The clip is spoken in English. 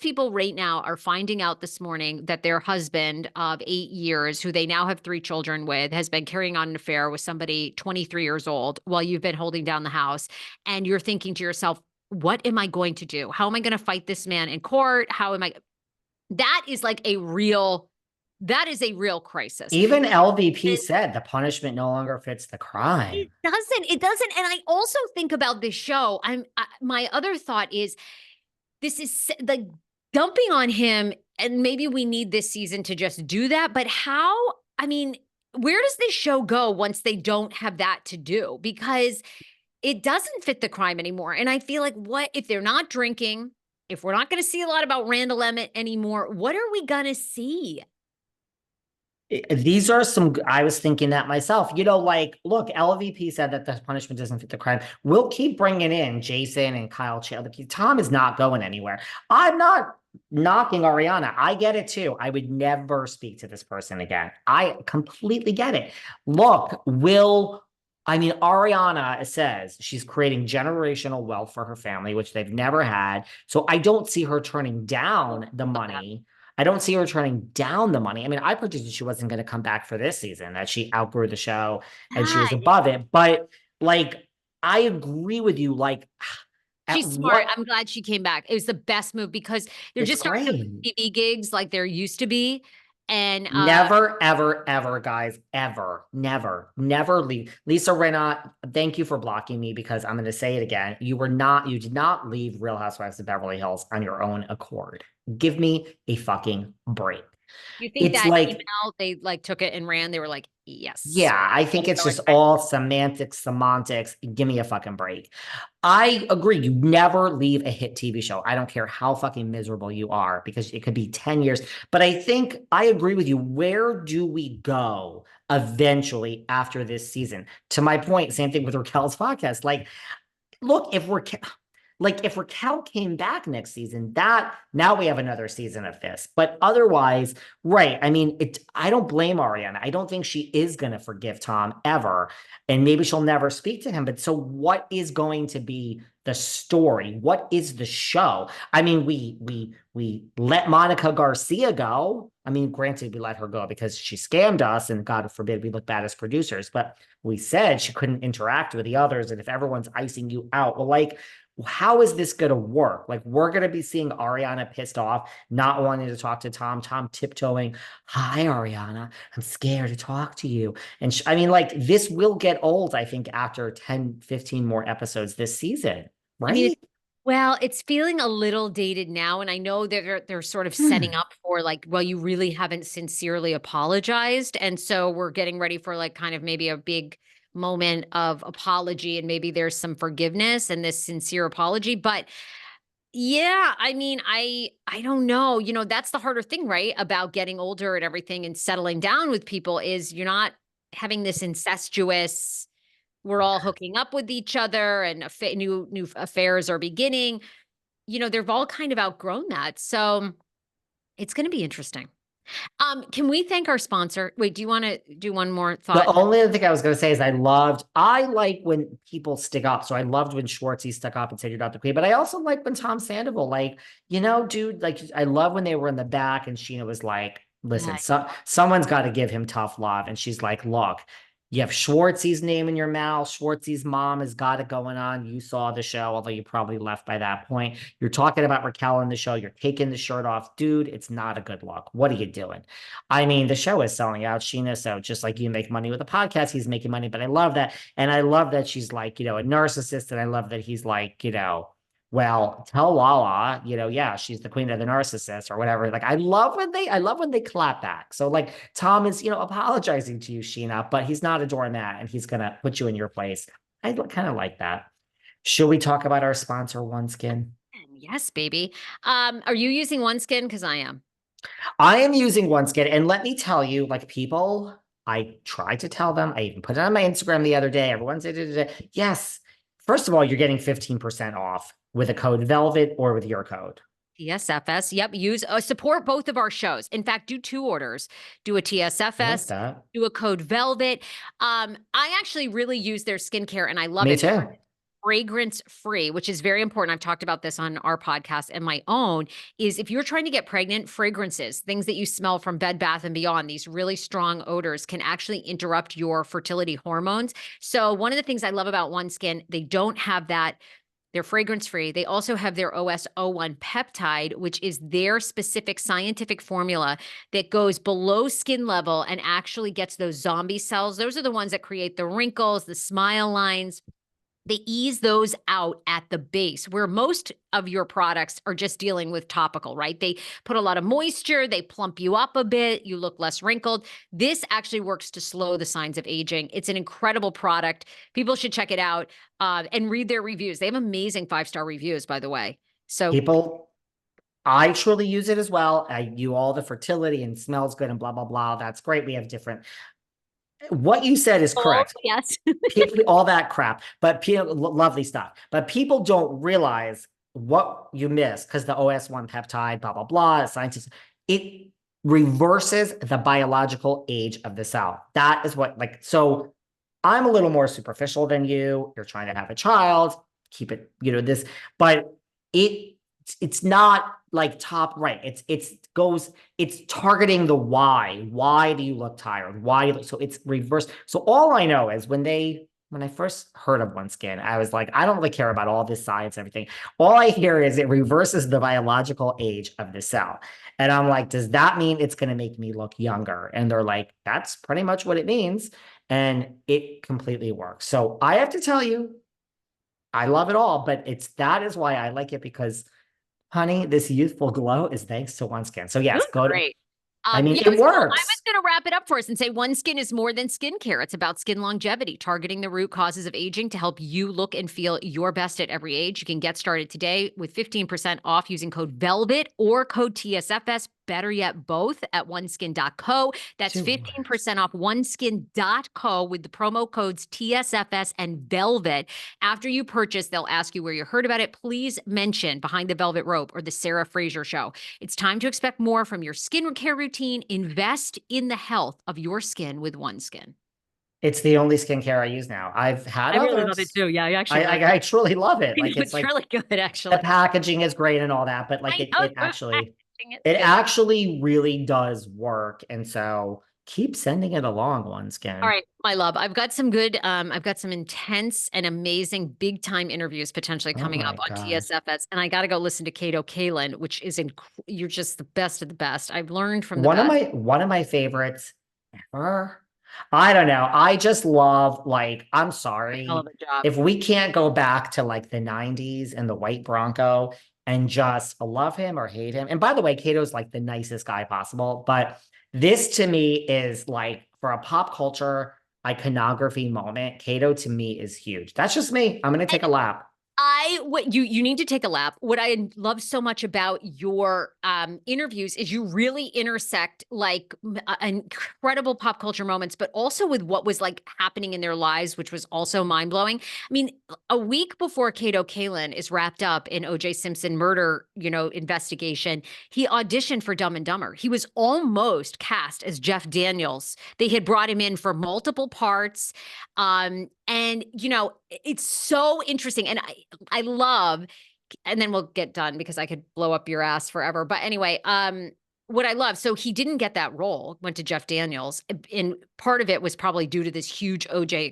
people right now are finding out this morning that their husband of 8 years, who they now have 3 children with, has been carrying on an affair with somebody 23 years old while you've been holding down the house. And you're thinking to yourself, what am I going to do? How am I going to fight this man in court? How am I? That is like that is a real crisis. Even LVP And said the punishment no longer fits the crime. it doesn't. And I also think about this show. My other thought is this is like dumping on him, and maybe we need this season to just do that. But how, I mean, where does this show go once they don't have that to do? Because it doesn't fit the crime anymore. And I feel like, what if they're not drinking? If we're not going to see a lot about Randall Emmett anymore, what are we going to see? These are some, I was thinking that myself, like, look, LVP said that the punishment doesn't fit the crime. We'll keep bringing in Jason and Kyle Chandler. Tom is not going anywhere. I'm not knocking Ariana. I get it too. I would never speak to this person again. I completely get it. Look, Ariana says she's creating generational wealth for her family, which they've never had. So I don't see her turning down the money. I don't see her turning down the money. I mean, I predicted she wasn't going to come back for this season, that she outgrew the show and she was above it. But like, I agree with you. Like, she's smart. I'm glad she came back. It was the best move because they're just not TV gigs like there used to be. And never, ever, ever, guys, ever, never leave. Lisa Rinna, thank you for blocking me because I'm going to say it again. You did not leave Real Housewives of Beverly Hills on your own accord. Give me a fucking break. You think it's that like, email, they like took it and ran? They were like, yes. Yeah, I think it's just all semantics. Give me a fucking break. I agree. You never leave a hit TV show. I don't care how fucking miserable you are because it could be 10 years. But I think I agree with you. Where do we go eventually after this season? To my point, same thing with Raquel's podcast. Like, look, if Raquel came back next season, now we have another season of this. But otherwise, right. I mean, I don't blame Ariana. I don't think she is going to forgive Tom ever. And maybe she'll never speak to him. But so what is going to be the story? What is the show? I mean, we let Monica Garcia go. I mean, granted, we let her go because she scammed us, and God forbid we look bad as producers. But we said she couldn't interact with the others. And if everyone's icing you out, well, like, how is this going to work? Like, we're going to be seeing Ariana pissed off, not wanting to talk to Tom tiptoeing. Hi, Ariana. I'm scared to talk to you. And I mean, like, this will get old, I think, after 10, 15 more episodes this season, right? I mean, well, it's feeling a little dated now. And I know they're sort of setting up for like, well, you really haven't sincerely apologized. And so we're getting ready for like kind of maybe a big moment of apology, and maybe there's some forgiveness and this sincere apology. But yeah, I mean, I don't know. That's the harder thing, right? About getting older and everything and settling down with people is you're not having this incestuous, we're all hooking up with each other and new affairs are beginning. They've all kind of outgrown that. So it's going to be interesting. Can we thank our sponsor? Wait, do you want to do one more thought? The only other thing I was going to say is I like when people stick up. So I loved when Schwartzy stuck up and said, you're not the queen, but I also like when Tom Sandoval, like, dude, like, I love when they were in the back and Scheana was like, listen, someone's got to give him tough love. And she's like, look, you have Schwartzy's name in your mouth. Schwartzy's mom has got it going on. You saw the show, although you probably left by that point. You're talking about Raquel in the show. You're taking the shirt off. Dude, it's not a good look. What are you doing? I mean, the show is selling out, Scheana. So just like you make money with a podcast, he's making money. But I love that. And I love that she's like, a narcissist. And I love that he's like, well, tell Lala, yeah, she's the queen of the narcissist or whatever. Like, I love when they clap back. So like Tom is, apologizing to you, Scheana, but he's not a doormat and he's going to put you in your place. I kind of like that. Should we talk about our sponsor, OneSkin? Yes, baby. Are you using OneSkin? Because I am. I am using OneSkin. And let me tell you, like, people, I tried to tell them, I even put it on my Instagram the other day. Everyone said, yes. First of all, you're getting 15% off with a code VELVET or with your code. TSFS. Yep. Use support both of our shows. In fact, do 2 orders. Do a TSFS, do a code VELVET. I actually really use their skincare and I love it. Me too. fragrance free, which is very important. I've talked about this on our podcast and my own, is if you're trying to get pregnant, fragrances, things that you smell from Bed Bath and Beyond, these really strong odors can actually interrupt your fertility hormones. So one of the things I love about OneSkin, they don't have that. They're fragrance free. They also have their OS01 peptide, which is their specific scientific formula that goes below skin level and actually gets those zombie cells. Those are the ones that create the wrinkles, the smile lines. They ease those out at the base, where most of your products are just dealing with topical, right? They put a lot of moisture, they plump you up a bit, you look less wrinkled. This actually works to slow the signs of aging. It's an incredible product. People should check it out and read their reviews. They have amazing 5-star reviews, by the way. So People, I truly use it as well. I do all the fertility and smells good and blah, blah, blah. That's great. We have different. What you said is oh, correct. yes. People, all that crap, but people, lovely stuff. But people don't realize what you miss because the OS1 peptide, blah, blah, blah, scientists, it reverses the biological age of the cell. That is what, like, so I'm a little more superficial than you. You're trying to have a child, keep it, this, but it's not like top right. It's targeting the why. Why do you look tired? Why? So it's reverse. So all I know is when I first heard of OneSkin, I was like, I don't really care about all this science and everything. All I hear is it reverses the biological age of the cell. And I'm like, does that mean it's going to make me look younger? And they're like, that's pretty much what it means. And it completely works. So I have to tell you, I love it all, but that is why I like it, because honey, this youthful glow is thanks to OneSkin. So yes, go to, Great. I mean, Yeah, it I was works. going to wrap it up for us and say OneSkin is more than skincare. It's about skin longevity, targeting the root causes of aging to help you look and feel your best at every age. You can get started today with 15% off using code VELVET or code TSFS. Better yet, both at oneskin.co. That's 15% off oneskin.co with the promo codes TSFS and Velvet. After you purchase, they'll ask you where you heard about it. Please mention Behind the Velvet Rope or the Sarah Fraser Show. It's time to expect more from your skincare routine. Invest in the health of your skin with OneSkin. It's the only skincare I use now. I've had I really love it others. too. Yeah, I actually really I truly love it. Like it's it's like really good, the actually. packaging is great and all that, but like I know it it's good. actually really does work. And so keep sending it along, All OneSkin. right, my love. I've got some intense and amazing big time interviews potentially Oh coming up my on God. TSFS. And I gotta go listen to Kato Kalin, which is you're just the best of the best. I've learned from the best. One of my favorites ever. I don't know. I just love, like, I'm Hell of sorry a job. if we can't go back to like the 90s and the white Bronco and just love him or hate him. And by the way, Kato's like the nicest guy possible, but this to me is like, for a pop culture iconography moment, Kato to me is huge. That's just me. I'm gonna take a lap. What you need to take a lap. What I love so much about your interviews is you really intersect like incredible pop culture moments, but also with what was like happening in their lives, which was also mind blowing. I mean, a week before Kato Kalin is wrapped up in O.J. Simpson murder, investigation, he auditioned for Dumb and Dumber. He was almost cast as Jeff Daniels. They had brought him in for multiple parts. And it's so interesting. And I love, and then we'll get done because I could blow up your ass forever. But anyway, what I love, so he didn't get that role, went to Jeff Daniels. And part of it was probably due to this huge OJ